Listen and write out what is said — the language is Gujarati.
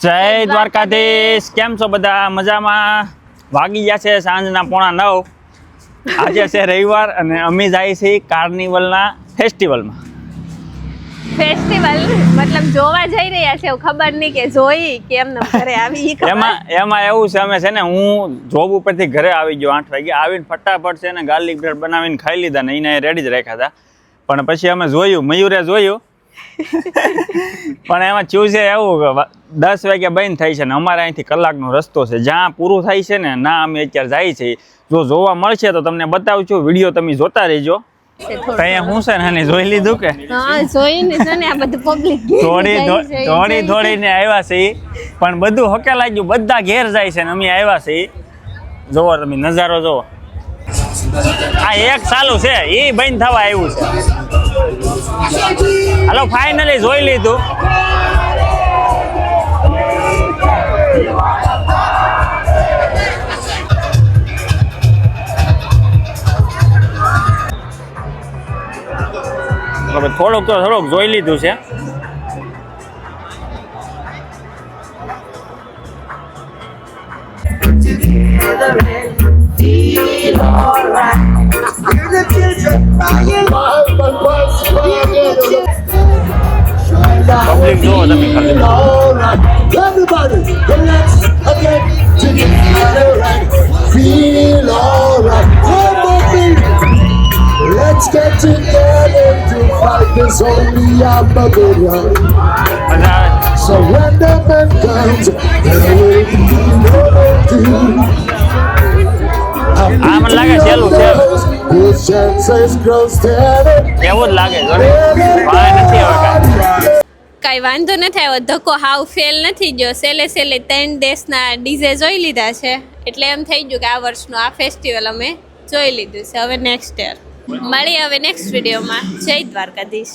જય દ્વારકાધીશ. કેમ છો બધા? મજામાં? વાગી ગયા છે સાંજના 8:45. આજે છે રવિવાર અને અમે જાય છે કાર્નિવલના ફેસ્ટિવલમાં. ફેસ્ટિવલ મતલબ જોવા જઈ રહ્યા છે, ખબર નહીં કે જોઈ કેમ ન ઘરે આવી. એમાં એવું છે, અમે છે ને હું જોબ ઉપરથી ઘરે આવી ગયો 8 વાગે. આવીને ફટાફટ છે ને ગાર્લિક બ્રેડ બનાવીને ખાઈ લીધા ને એને રેડી જ રાખ્યા હતા. પણ પછી અમે જોયું, મયુરે જોયું પણ એમાં ચૂ છે એવું 10 વાગ્યા બંધ થાય છે ને અમારે અહીંથી કલાકનો રસ્તો છે. જ્યાં પૂરું થાય છે ને ના અમે અત્યારે જાય છે. જો જોવા મળશે તો તમને બતાવું છું, વિડીયો તમે જોતા રહેજો. હું છે ને જોઈ લીધું કે થોડી ને આવ્યા છે, પણ બધું હકેલાઈ ગયું, બધા ઘેર જાય છે ને અમે આવ્યા છે. જોવો તમે નજારો જોવો. આ એક ચાલુ છે, એ બંધ થવા આવ્યું છે. હાલો ફાઇનલી જોઈ લીધું. થોડુંક જોઈ લીધું છે. પબ્લિક જોવો તમે Let's get together to fight this holy Armageddon. So when the man comes, there will be no doom. આ મને લાગે સહેલું છે, Good chances grow steady. એવું જ લાગે નથી હવે કઈ વાંધો નથી આવ્યો, ધક્કો હાવ ફેલ નથી ગયો. સેલે 3 દેશના ડીજે જોઈ લીધા છે, એટલે એમ થઈ ગયું કે આ વર્ષનું આ ફેસ્ટિવલ અમે જોઈ લીધું છે. હવે નેક્સ્ટ યર મળીએ હવે નેક્સ્ટ વિડીયોમાં. જય દ્વારકાધીશ.